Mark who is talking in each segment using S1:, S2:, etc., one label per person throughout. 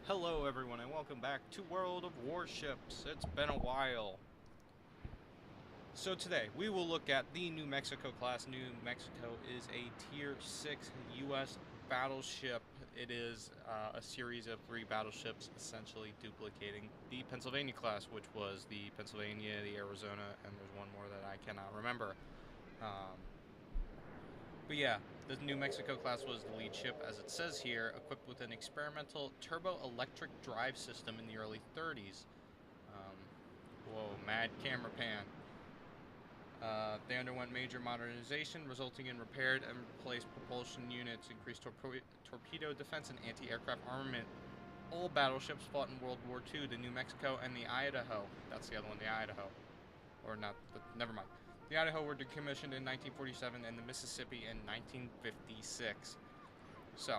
S1: Hello everyone and welcome back to World of Warships. It's been a while. So today we will look at the New Mexico class. New Mexico is a Tier 6 US battleship. It is a series of 3 battleships essentially duplicating the Pennsylvania class, which was the Pennsylvania, the Arizona, and there's one more that I cannot remember. But yeah, the New Mexico class was the lead ship, as it says here, equipped with an experimental turbo-electric drive system in the early 30s. Whoa, mad camera pan. They underwent major modernization, resulting in repaired and replaced propulsion units, increased torpedo defense, and anti-aircraft armament. All battleships fought in World War II, the New Mexico and the Idaho. That's the other one, the Idaho. Or not, never mind. The Idaho were decommissioned in 1947 and the Mississippi in 1956. So,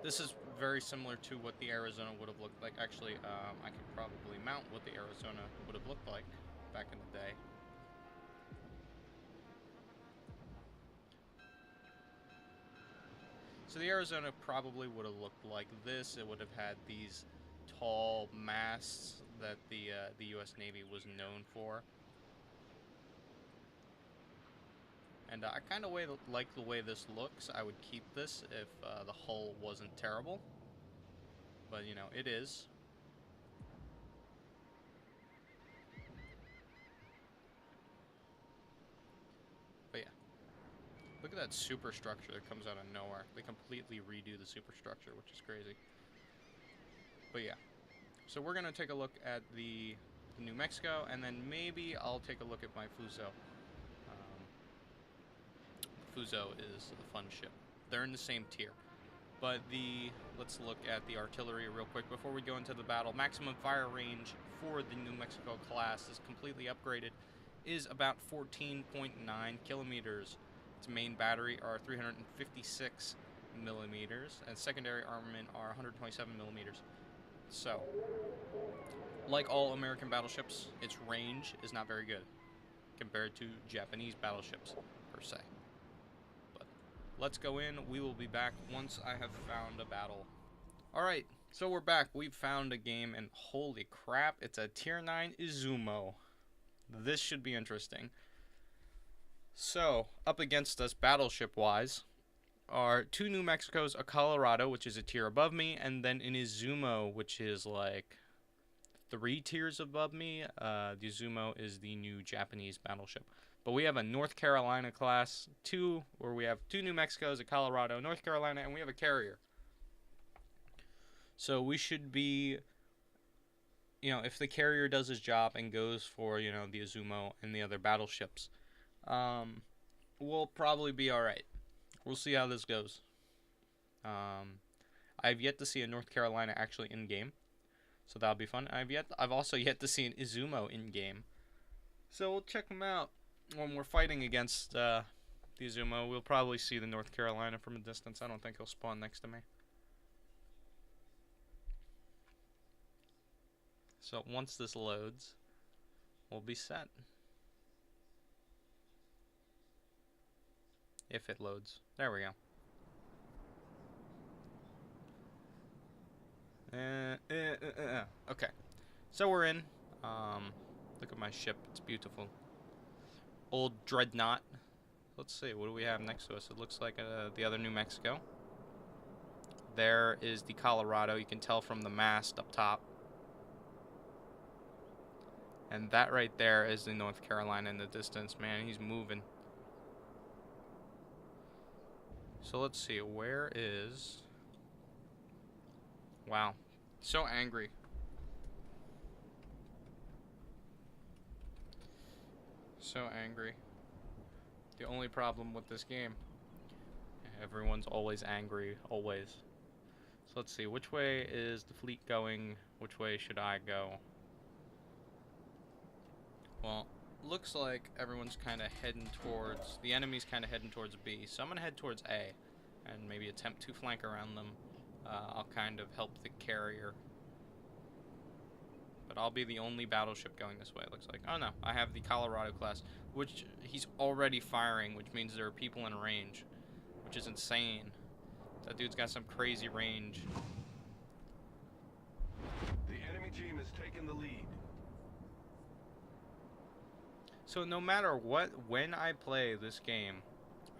S1: this is very similar to what the Arizona would have looked like. Actually, I could probably mount what the Arizona would have looked like back in the day. So the Arizona probably would have looked like this. It would have had these tall masts that the U.S. Navy was known for. And I kind of like the way this looks. I would keep this if the hull wasn't terrible. But, you know, it is. But yeah. Look at that superstructure that comes out of nowhere. They completely redo the superstructure, which is crazy. But yeah. So we're going to take a look at the New Mexico, and then maybe I'll take a look at my Fuso. Fuso is a fun ship. They're in the same tier. But let's look at the artillery real quick before we go into the battle. Maximum fire range for the New Mexico class is completely upgraded, is about 14.9 kilometers. Its main battery are 356 millimeters, and secondary armament are 127 millimeters. So, like all American battleships, its range is not very good compared to Japanese battleships, per se. Let's go in. We will be back once I have found a battle. Alright, so we're back. We've found a game, and holy crap, it's a Tier 9 Izumo. This should be interesting. So, up against us, battleship-wise, are 2 New Mexicos, a Colorado, which is a tier above me, and then an Izumo, which is like 3 tiers above me. The Izumo is the new Japanese battleship. But we have a North Carolina class, where we have 2 New Mexicos, a Colorado, North Carolina, and we have a carrier. So we should be, you know, if the carrier does his job and goes for, you know, the Izumo and the other battleships, we'll probably be alright. We'll see how this goes. I've yet to see a North Carolina actually in-game, so that'll be fun. I've also yet to see an Izumo in-game. So we'll check them out. When we're fighting against the Izumo, we'll probably see the North Carolina from a distance. I don't think he'll spawn next to me. So once this loads, we'll be set. If it loads. There we go. Okay. So we're in. Look at my ship. It's beautiful. Old Dreadnought. Let's see, what do we have next to us? It looks like the other New Mexico. There is the Colorado. You can tell from the mast up top. And that right there is the North Carolina in the distance. Man, he's moving. So let's see, where is... Wow, so angry. So angry. The only problem with this game, everyone's always angry, always. So let's see, which way is the fleet going? Which way should I go? Well, looks like everyone's kind of heading towards, the enemy's kind of heading towards B, so I'm going to head towards A, and maybe attempt to flank around them. I'll kind of help the carrier. But I'll be the only battleship going this way, it looks like. Oh no, I have the Colorado class, which he's already firing, which means there are people in range, which is insane. That dude's got some crazy range. So no matter when I play this game,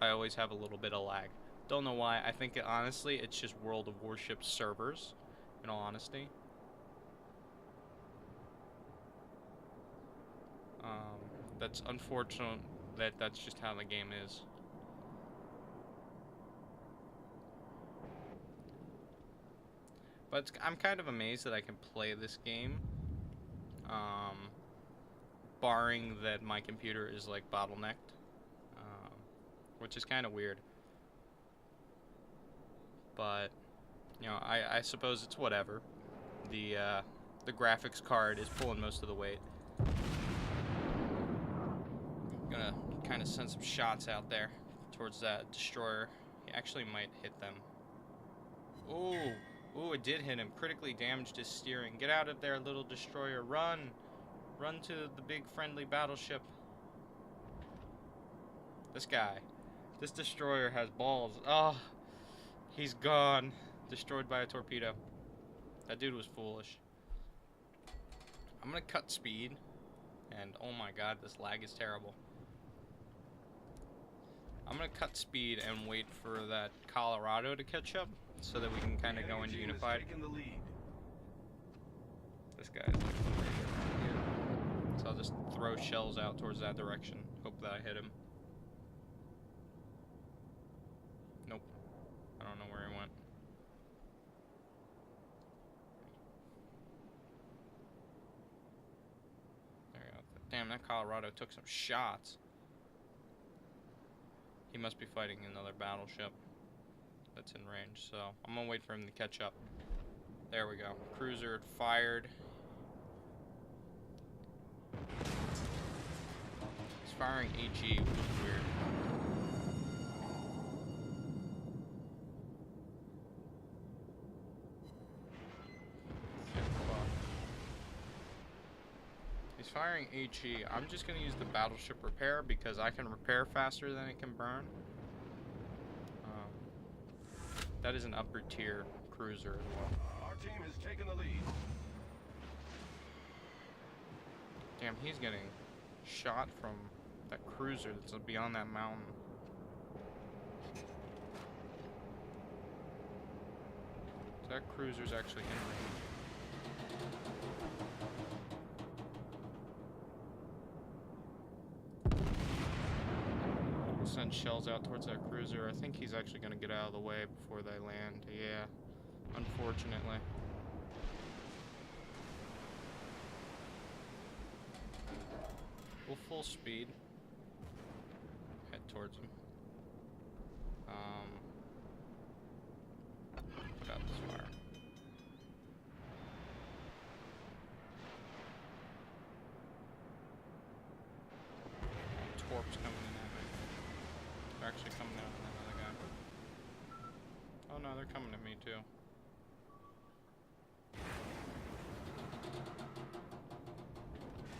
S1: I always have a little bit of lag. Don't know why. I think honestly it's just World of Warships servers, in all honesty. That's unfortunate that's just how the game is. But I'm kind of amazed that I can play this game, barring that my computer is like bottlenecked, which is kind of weird. But you know, I suppose it's whatever. The graphics card is pulling most of the weight. Gonna kind of send some shots out there towards that destroyer. He actually might hit them. Ooh, it did hit him. Critically damaged his steering. Get out of there, little destroyer. Run! Run to the big friendly battleship. This guy. This destroyer has balls. Oh, he's gone. Destroyed by a torpedo. That dude was foolish. I'm gonna cut speed. And oh my god, this lag is terrible. I'm gonna cut speed and wait for that Colorado to catch up so that we can kind of go into Unified. This guy's like here. So I'll just throw shells out towards that direction. Hope that I hit him. Nope. I don't know where he went. There we go. Damn, that Colorado took some shots. He must be fighting another battleship that's in range, so I'm gonna wait for him to catch up. There we go. Cruiser fired. He's firing AG, which is weird. He's firing AG. I'm just gonna use the battleship repair because I can repair faster than it can burn. That is an upper tier cruiser as well.
S2: Our team has taken the lead.
S1: Damn, he's getting shot from that cruiser that's beyond that mountain. That cruiser's actually in range. We'll send shells out towards that cruiser. I think he's actually going to get out of the way before they land. Yeah, unfortunately. We'll full speed. Head towards him. Got this fire. Torps coming in at me. They're actually coming out on another guy. Oh no, they're coming at me too.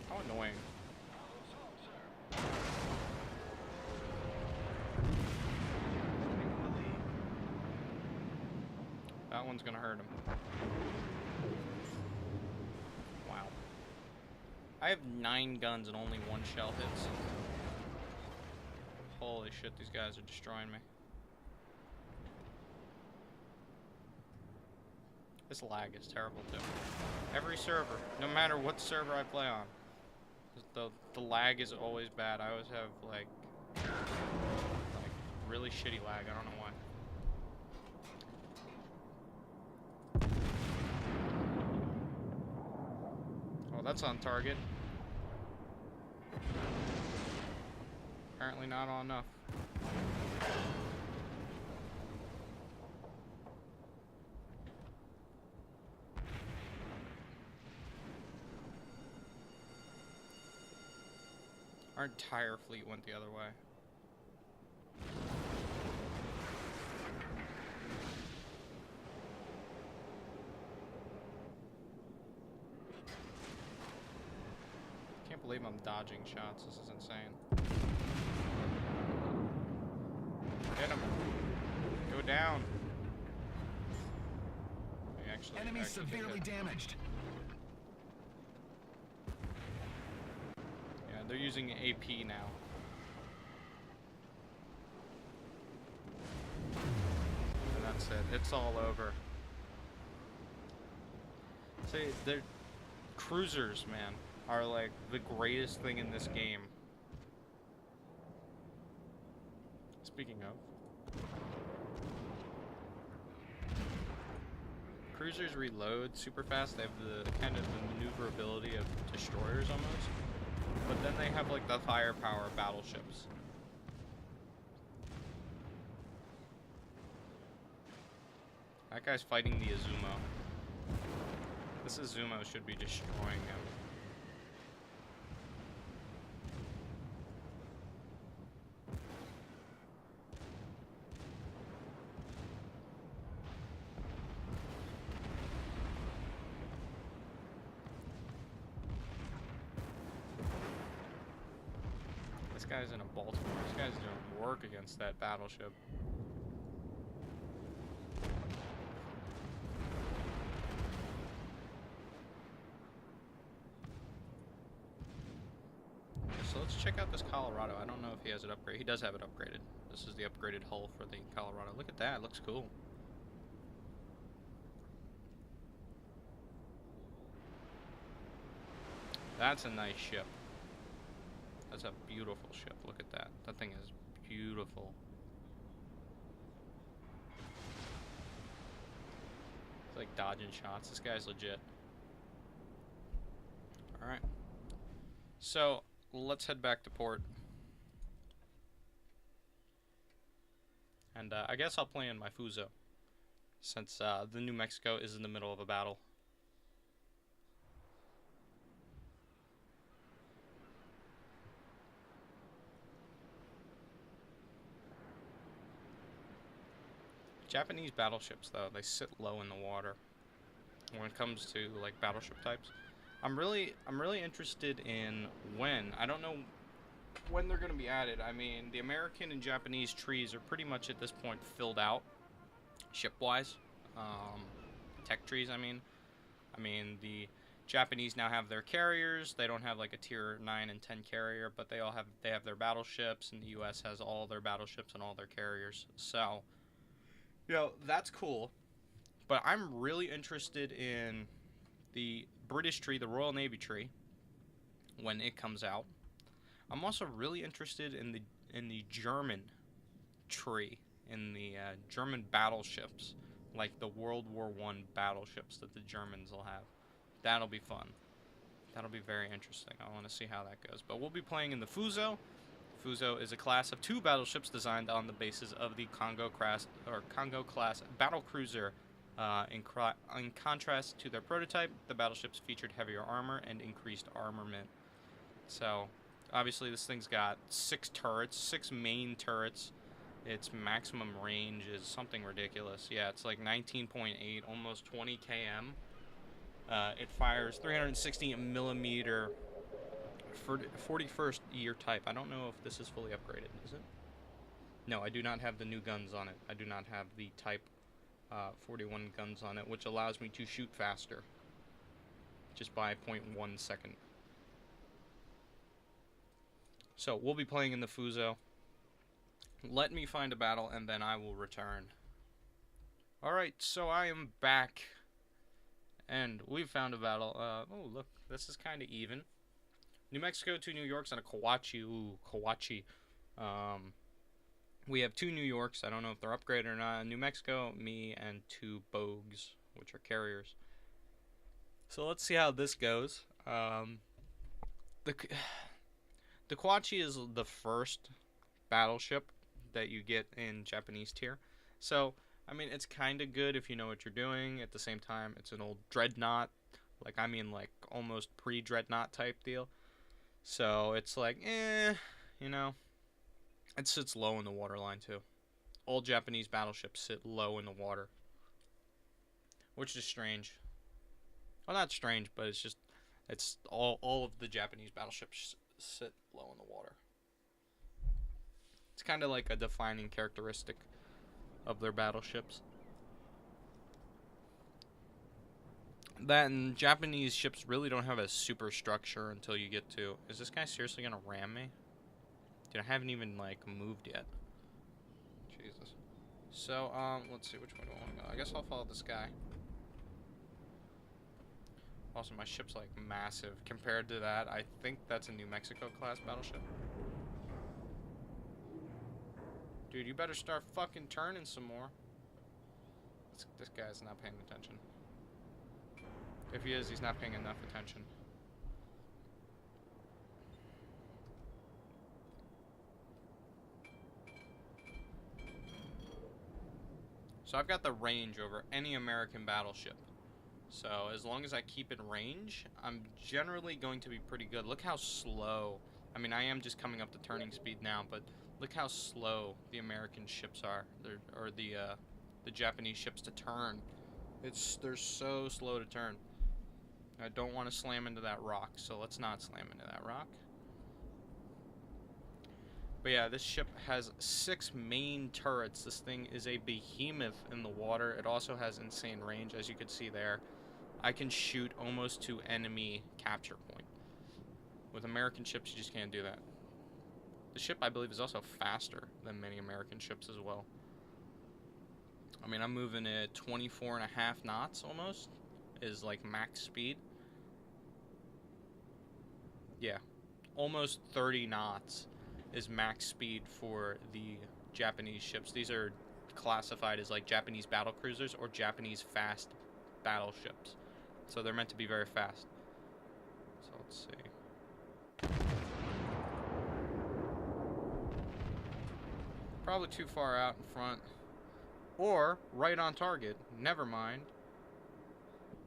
S1: How annoying. That one's gonna hurt him. Wow. I have 9 guns and only 1 shell hits. Holy shit, these guys are destroying me. This lag is terrible too. Every server, no matter what server I play on, the lag is always bad. I always have like really shitty lag. I don't know why. Oh, that's on target. Apparently not on enough. Our entire fleet went the other way. Can't believe I'm dodging shots. This is insane. Hit him. Go down.
S2: Enemy severely damaged.
S1: Yeah, They're using AP now. And that's it. It's all over. See, they're cruisers, man, are like the greatest thing in this game. Speaking of, cruisers reload super fast. They have the kind of the maneuverability of destroyers almost, but then they have like the firepower of battleships. That guy's fighting the Izumo. This Izumo should be destroying him. This guy's in a Baltimore. This guy's doing work against that battleship. So let's check out this Colorado. I don't know if he has it upgraded. He does have it upgraded. This is the upgraded hull for the Colorado. Look at that. It looks cool. That's a nice ship. That's a beautiful ship. Look at that. That thing is beautiful. It's like dodging shots. This guy's legit. Alright. So, let's head back to port. And I guess I'll play in my Fuso, since the New Mexico is in the middle of a battle. Japanese battleships, though, they sit low in the water when it comes to like battleship types. I'm really interested in when. I don't know when they're going to be added. I mean, the American and Japanese trees are pretty much at this point filled out, ship-wise. Tech trees, I mean. The Japanese now have their carriers. They don't have like a tier 9 and 10 carrier, but they have their battleships, and the US has all their battleships and all their carriers. So, you know, that's cool. But I'm really interested in the British tree, the Royal Navy tree, when it comes out. I'm also really interested in the German tree, in the German battleships, like the World War I battleships that the Germans will have. That'll be fun. That'll be very interesting. I want to see how that goes. But we'll be playing in the Fuso. Fuso is a class of 2 battleships designed on the basis of the Congo class battlecruiser. In contrast to their prototype, the battleships featured heavier armor and increased armament. So, obviously this thing's got 6 turrets, 6 main turrets. Its maximum range is something ridiculous. Yeah, it's like 19.8, almost 20 km. It fires 360 millimeter 41st year type. I don't know if this is fully upgraded, is it? No, I do not have the new guns on it. I do not have the type 41 guns on it, which allows me to shoot faster, just by 0.1 second. So we'll be playing in the Fuso. Let me find a battle and then I will return. Alright, so I am back, and we've found a battle. Oh look, this is kind of even. New Mexico, 2 New Yorks, and a Kawachi. Ooh, Kawachi. We have 2 New Yorks. I don't know if they're upgraded or not. New Mexico, me, and 2 Bogues, which are carriers. So let's see how this goes. The Kawachi is the first battleship that you get in Japanese tier. So, I mean, it's kind of good if you know what you're doing. At the same time, it's an old dreadnought. Like almost pre-dreadnought type deal. So, it's like, you know. It sits low in the waterline, too. All Japanese battleships sit low in the water. Which is strange. Well, not strange, but it's all of the Japanese battleships sit low in the water. It's kind of like a defining characteristic of their battleships. That and Japanese ships really don't have a super structure until you get to... Is this guy seriously gonna ram me? Dude, I haven't even, like, moved yet. Jesus. So, let's see, which way do I want to go? I guess I'll follow this guy. Also, my ship's, like, massive. Compared to that, I think that's a New Mexico-class battleship. Dude, you better start fucking turning some more. This guy's not paying attention. If he is, he's not paying enough attention. So I've got the range over any American battleship. So as long as I keep in range, I'm generally going to be pretty good. Look how slow. I mean, I am just coming up to turning speed now, but look how slow the American ships are, or the Japanese ships to turn. They're so slow to turn. I don't want to slam into that rock, so let's not slam into that rock. But yeah, this ship has 6 main turrets. This thing is a behemoth in the water. It also has insane range, as you can see there. I can shoot almost to enemy capture point. With American ships, you just can't do that. The ship, I believe, is also faster than many American ships as well. I mean, I'm moving at 24.5 knots almost, is like max speed. Yeah, almost 30 knots is max speed for the Japanese ships. These are classified as like Japanese battle cruisers or Japanese fast battleships. So they're meant to be very fast. So let's see. Probably too far out in front. Or right on target. Never mind.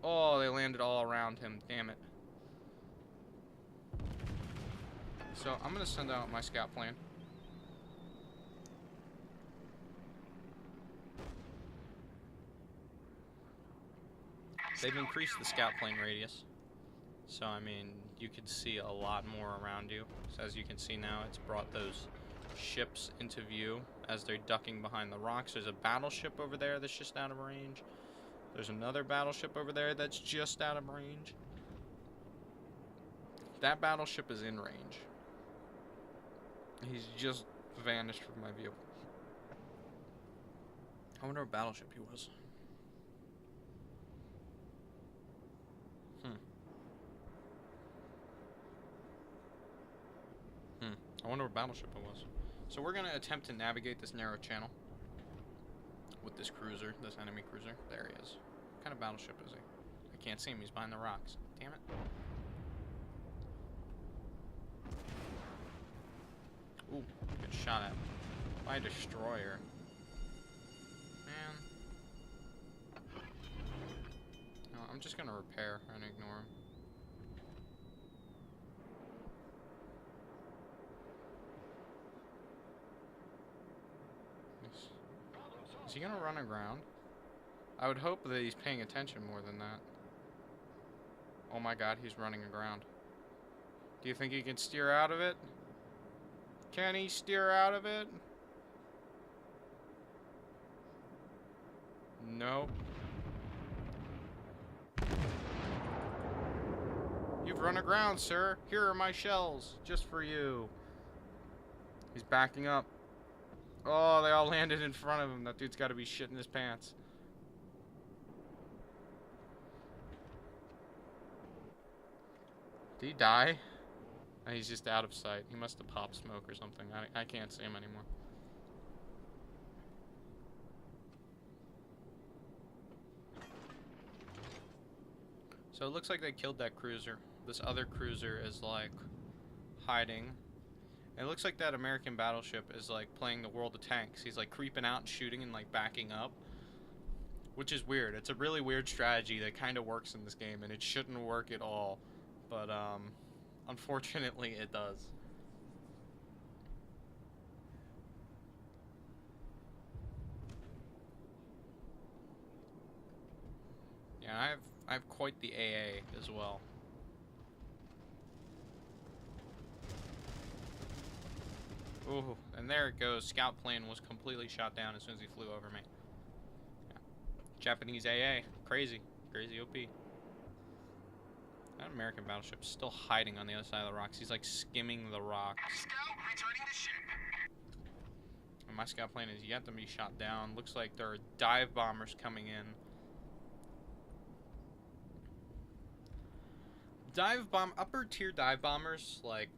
S1: Oh, they landed all around him. Damn it. So I'm going to send out my scout plane. They've increased the scout plane radius. So, I mean, you can see a lot more around you. So as you can see now, it's brought those ships into view as they're ducking behind the rocks. There's a battleship over there that's just out of range. There's another battleship over there that's just out of range. That battleship is in range. He's just vanished from my view. I wonder what battleship he was. I wonder what battleship it was. So we're going to attempt to navigate this narrow channel with this cruiser, this enemy cruiser. There he is. What kind of battleship is he? I can't see him. He's behind the rocks. Damn it. Ooh, good shot at by a destroyer. Man. No, I'm just going to repair and ignore him. Is he gonna run aground? I would hope that he's paying attention more than that. Oh my god, he's running aground. Do you think he can steer out of it? Can he steer out of it? Nope. You've run aground, sir. Here are my shells, just for you. He's backing up. Oh, they all landed in front of him. That dude's got to be shitting his pants. Did he die? No, he's just out of sight. He must have popped smoke or something. I can't see him anymore. So it looks like they killed that cruiser. This other cruiser is like hiding. It looks like that American battleship is like playing the World of Tanks. He's like creeping out and shooting and like backing up, which is weird. It's a really weird strategy that kind of works in this game, and it shouldn't work at all, but unfortunately it does. Yeah, I have quite the AA as well. Ooh, and there it goes. Scout plane was completely shot down as soon as he flew over me. Yeah. Japanese AA. Crazy. Crazy OP. That American battleship's still hiding on the other side of the rocks. He's like skimming the rocks.
S3: Scout returning to ship.
S1: And my scout plane is yet to be shot down. Looks like there are dive bombers coming in. Upper tier dive bombers, like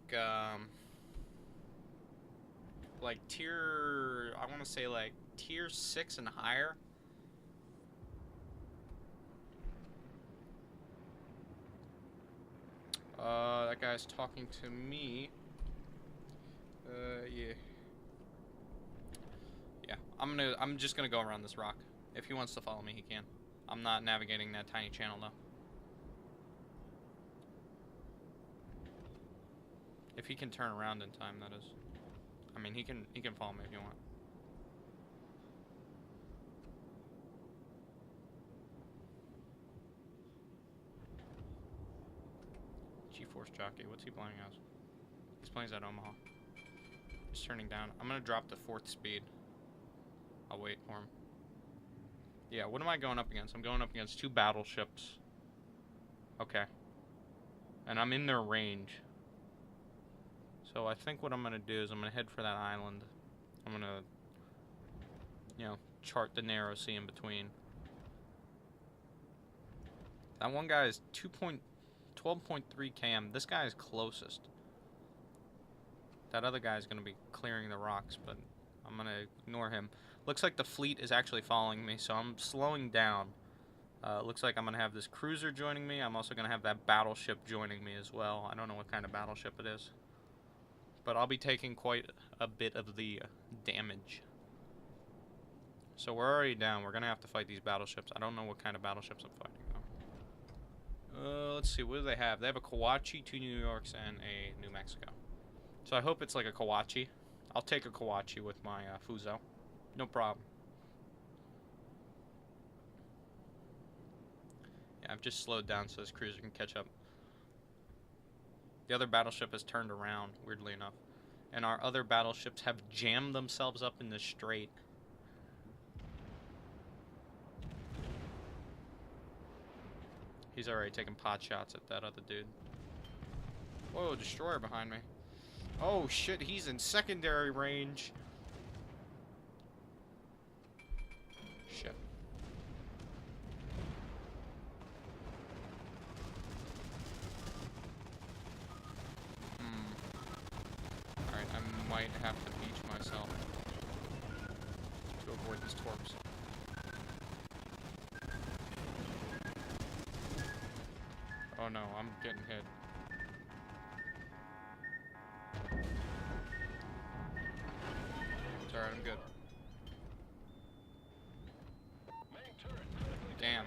S1: tier, I want to say like tier 6 and higher. That guy's talking to me. Yeah. Yeah, I'm just gonna go around this rock. If he wants to follow me, he can. I'm not navigating that tiny channel though. If he can turn around in time, that is. I mean, he can follow me if you want. G-Force Jockey, what's he playing as? He's playing at Omaha. He's turning down. I'm gonna drop to 4th speed. I'll wait for him. Yeah, what am I going up against? I'm going up against 2 battleships. Okay. And I'm in their range. So I think what I'm going to do is I'm going to head for that island. I'm going to, you know, chart the narrow sea in between. That one guy is 12.3 km. This guy is closest. That other guy is going to be clearing the rocks, but I'm going to ignore him. Looks like the fleet is actually following me, so I'm slowing down. Looks like I'm going to have this cruiser joining me. I'm also going to have that battleship joining me as well. I don't know what kind of battleship it is. But I'll be taking quite a bit of the damage. So we're already down. We're going to have to fight these battleships. I don't know what kind of battleships I'm fighting, though. Let's see. What do they have? They have a Kawachi, 2 New Yorks, and a New Mexico. So I hope it's like a Kawachi. I'll take a Kawachi with my Fuso. No problem. Yeah, I've just slowed down so this cruiser can catch up. The other battleship has turned around, weirdly enough. And our other battleships have jammed themselves up in the strait. He's already taking pot shots at that other dude. Whoa, destroyer behind me. Oh shit, he's in secondary range. Shit. Alright, I might have to beach myself to avoid these torps. Oh no, I'm getting hit. It's alright, I'm good. Damn.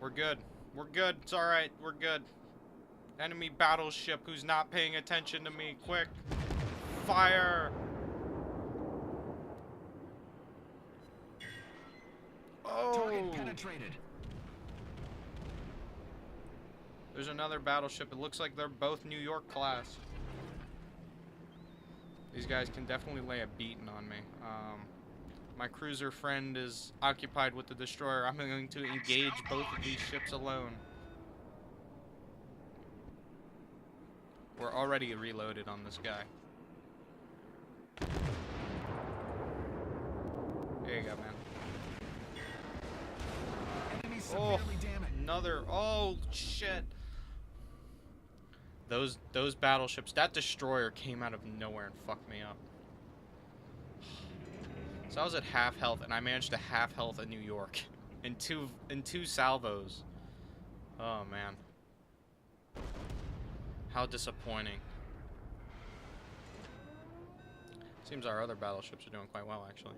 S1: We're good. We're good. It's alright. We're good. Enemy battleship who's not paying attention to me. Quick. Fire. Oh.
S3: Target penetrated.
S1: There's another battleship. It looks like they're both New York class. These guys can definitely lay a beating on me. My cruiser friend is occupied with the destroyer. I'm going to engage both of these ships alone. We're already reloaded on this guy. There you go, man.
S3: Enemy
S1: Oh,
S3: severely damaged.
S1: another. Oh, shit. Those battleships, that destroyer came out of nowhere and fucked me up. So I was at half health, and I managed to half health in New York in two salvos. Oh man, how disappointing. Seems our other battleships are doing quite well, actually.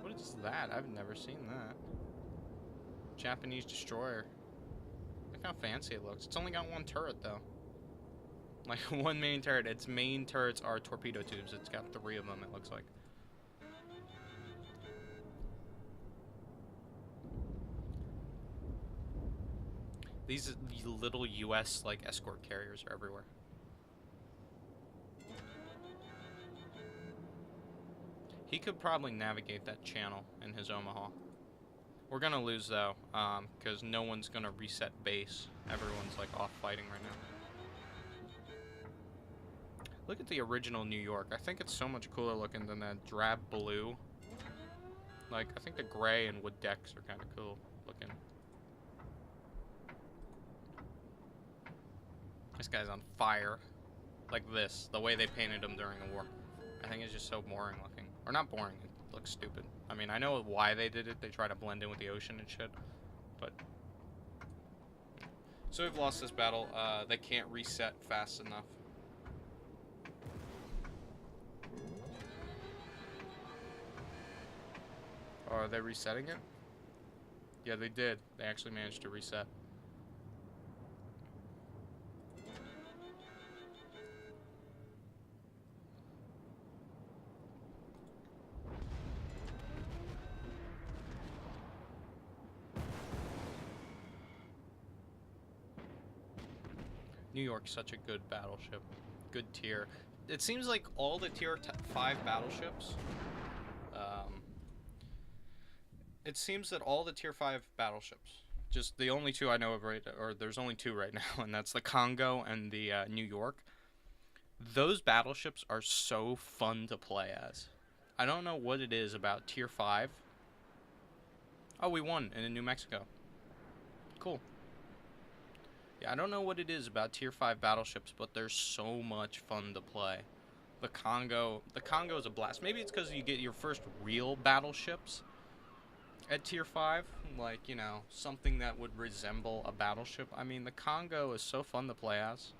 S1: What is that? I've never seen that. Japanese destroyer. Look how fancy it looks. It's only got one turret, though. Like, one main turret. Its main turrets are torpedo tubes. It's got 3 of them, it looks like. These little US, like, escort carriers are everywhere. He could probably navigate that channel in his Omaha. We're gonna lose though, because no one's gonna reset base. Everyone's like off fighting right now. Look at the original New York. I think it's so much cooler looking than that drab blue. Like, I think the gray and wood decks are kind of cool looking. This guy's on fire. Like this, the way they painted him during the war. I think it's just so boring looking. Or not boring, it looks stupid. I mean, I know why they did it. They try to blend in with the ocean and shit. But... So we've lost this battle. They can't reset fast enough. Oh, are they resetting it? Yeah, they did. They actually managed to reset. New York's such a good battleship. Good tier. It seems like all the tier 5 battleships, it seems that all the tier 5 battleships, just the only two I know of or there's only two right now, and that's the Congo and the New York. Those battleships are so fun to play as. I don't know what it is about tier 5. Oh, we won in New Mexico. Cool. Yeah, I don't know what it is about tier 5 battleships, but they're so much fun to play. The Congo is a blast. Maybe it's because you get your first real battleships at tier 5, like, you know, something that would resemble a battleship. I mean, the Congo is so fun to play as.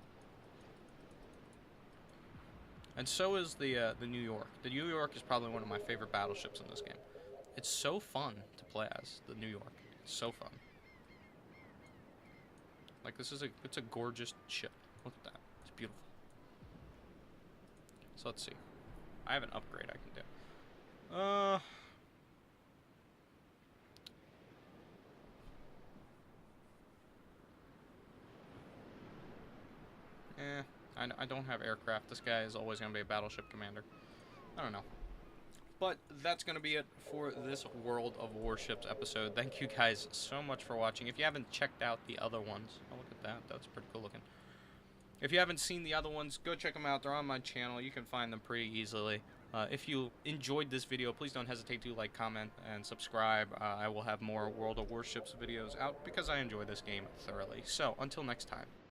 S1: And so is the New York. The New York is probably one of my favorite battleships in this game. It's so fun to play as, the New York. It's so fun. Like, it's a gorgeous ship. Look at that. It's beautiful. So let's see. I have an upgrade I can do. I don't have aircraft. This guy is always going to be a battleship commander. I don't know. But that's going to be it for this World of Warships episode. Thank you guys so much for watching. If you haven't checked out the other ones, oh, look at that. That's pretty cool looking. If you haven't seen the other ones, go check them out. They're on my channel. You can find them pretty easily. If you enjoyed this video, please don't hesitate to like, comment, and subscribe. I will have more World of Warships videos out because I enjoy this game thoroughly. So, until next time.